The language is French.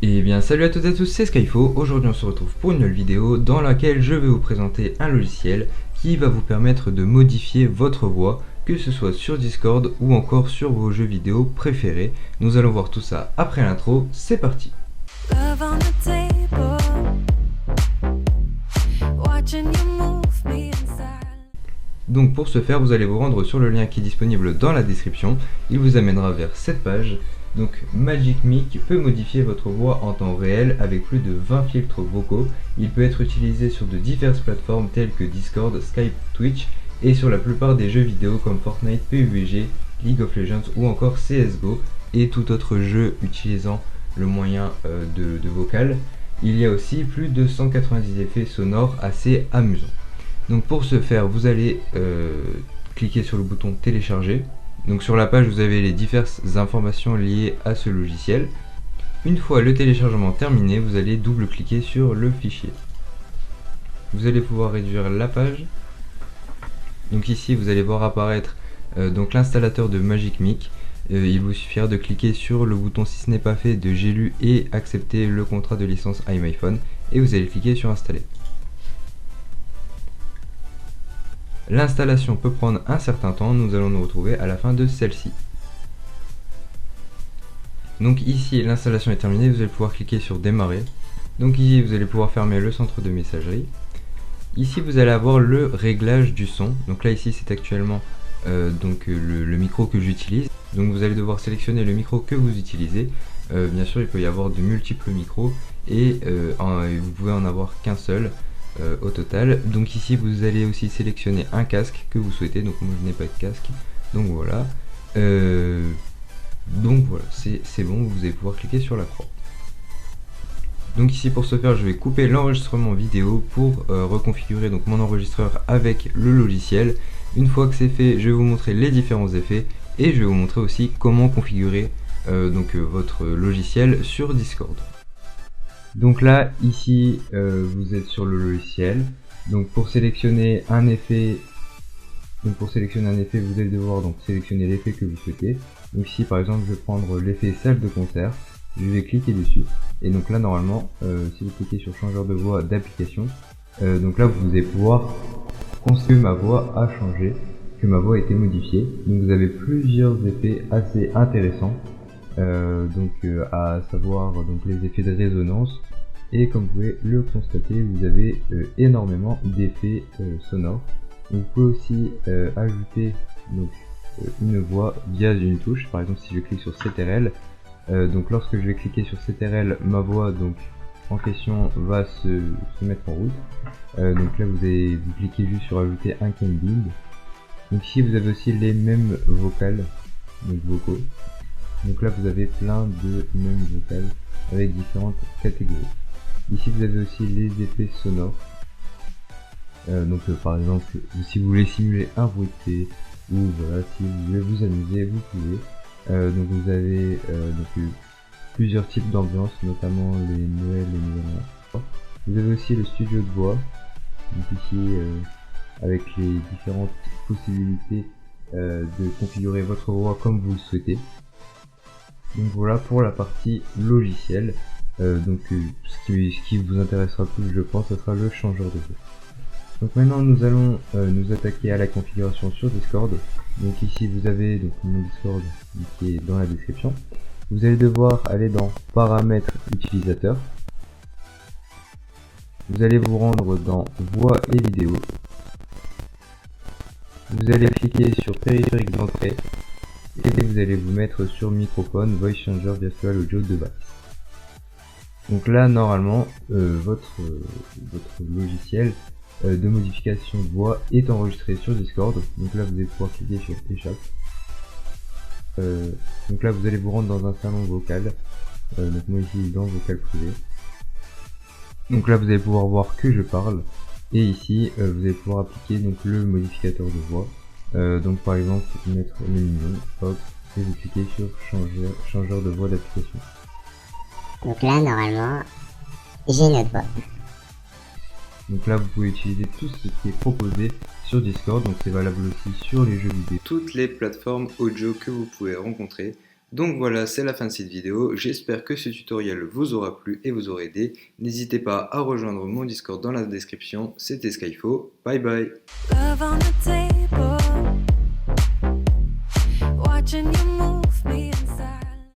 Et bien salut à toutes et à tous, c'est Skyfo. Aujourd'hui on se retrouve pour une nouvelle vidéo dans laquelle je vais vous présenter un logiciel qui va vous permettre de modifier votre voix, que ce soit sur Discord ou encore sur vos jeux vidéo préférés. Nous allons voir tout ça après l'intro, c'est parti. Donc pour ce faire, vous allez vous rendre sur le lien qui est disponible dans la description. Il vous amènera vers cette page. Donc Magic Mic peut modifier votre voix en temps réel avec plus de 20 filtres vocaux. Il peut être utilisé sur de diverses plateformes telles que Discord, Skype, Twitch et sur la plupart des jeux vidéo comme Fortnite, PUBG, League of Legends ou encore CSGO et tout autre jeu utilisant le moyen de vocal. Il y a aussi plus de 190 effets sonores assez amusants. Donc pour ce faire, vous allez cliquer sur le bouton télécharger. Donc sur la page, vous avez les diverses informations liées à ce logiciel. Une fois le téléchargement terminé, vous allez double-cliquer sur le fichier. Vous allez pouvoir réduire la page. Donc ici, vous allez voir apparaître donc l'installateur de Magic Mic. Il vous suffira de cliquer sur le bouton si ce n'est pas fait de j'ai lu et accepter le contrat de licence iMyphone et vous allez cliquer sur installer. L'installation peut prendre un certain temps, nous allons nous retrouver à la fin de celle-ci. Donc ici l'installation est terminée, vous allez pouvoir cliquer sur démarrer. Donc ici vous allez pouvoir fermer le centre de messagerie. Ici vous allez avoir le réglage du son. Donc là ici c'est actuellement le micro que j'utilise. Donc vous allez devoir sélectionner le micro que vous utilisez. Bien sûr il peut y avoir de multiples micros et vous pouvez en avoir qu'un seul. Au total. Donc ici vous allez aussi sélectionner un casque que vous souhaitez. Donc moi je n'ai pas de casque, donc voilà. C'est bon, vous allez pouvoir cliquer sur la croix. Donc ici pour ce faire je vais couper l'enregistrement vidéo pour reconfigurer donc mon enregistreur avec le logiciel. Une fois que c'est fait, je vais vous montrer les différents effets et je vais vous montrer aussi comment configurer votre logiciel sur Discord. Donc là, ici, vous êtes sur le logiciel. Donc pour sélectionner un effet, vous allez devoir donc sélectionner l'effet que vous souhaitez. Donc ici, par exemple, je vais prendre l'effet salle de concert. Je vais cliquer dessus. Et donc là, normalement, si vous cliquez sur changeur de voix d'application, donc là, vous allez pouvoir constater que ma voix a changé, que ma voix a été modifiée. Donc vous avez plusieurs effets assez intéressants. À savoir donc les effets de résonance et comme vous pouvez le constater vous avez énormément d'effets sonores. Vous pouvez aussi ajouter donc une voix via une touche. Par exemple si je clique sur CTRL, donc lorsque je vais cliquer sur CTRL, ma voix donc en question va se mettre en route. Donc là vous cliquez juste sur ajouter un Kenbing. Donc ici vous avez aussi les mêmes vocaux. Donc là vous avez plein de mêmes vocales avec différentes catégories. Ici vous avez aussi les effets sonores. Par exemple si vous voulez simuler un bruit de thé ou voilà si vous voulez vous amuser vous pouvez. Donc vous avez plusieurs types d'ambiance, notamment les Noël et Nouvel An. Vous avez aussi le studio de voix. Donc ici avec les différentes possibilités de configurer votre voix comme vous le souhaitez. Donc voilà pour la partie logiciel. Ce qui vous intéressera plus je pense, ce sera le changeur de voix. Donc maintenant nous allons nous attaquer à la configuration sur Discord. Donc ici vous avez donc mon Discord qui est dans la description. Vous allez devoir aller dans paramètres utilisateur. Vous allez vous rendre dans voix et vidéo. Vous allez cliquer sur périphérique d'entrée. Et vous allez vous mettre sur microphone, voice changer, virtual audio de base. Donc là normalement votre logiciel de modification de voix est enregistré sur Discord. Donc là vous allez pouvoir cliquer sur échappe. Donc là vous allez vous rendre dans un salon vocal. Donc moi ici dans vocal privé. Donc là vous allez pouvoir voir que je parle. Et ici vous allez pouvoir appliquer donc le modificateur de voix. Donc par exemple mettre le mignon, hop, et vous cliquez sur changeur de voix d'application. Donc là normalement j'ai notre voix. Donc là vous pouvez utiliser tout ce qui est proposé sur Discord, donc c'est valable aussi sur les jeux vidéo. Toutes les plateformes audio que vous pouvez rencontrer, Donc voilà, c'est la fin de cette vidéo. J'espère que ce tutoriel vous aura plu et vous aura aidé. N'hésitez pas à rejoindre mon Discord dans la description. C'était Skyfo. Bye bye. Love on the table, watching you move.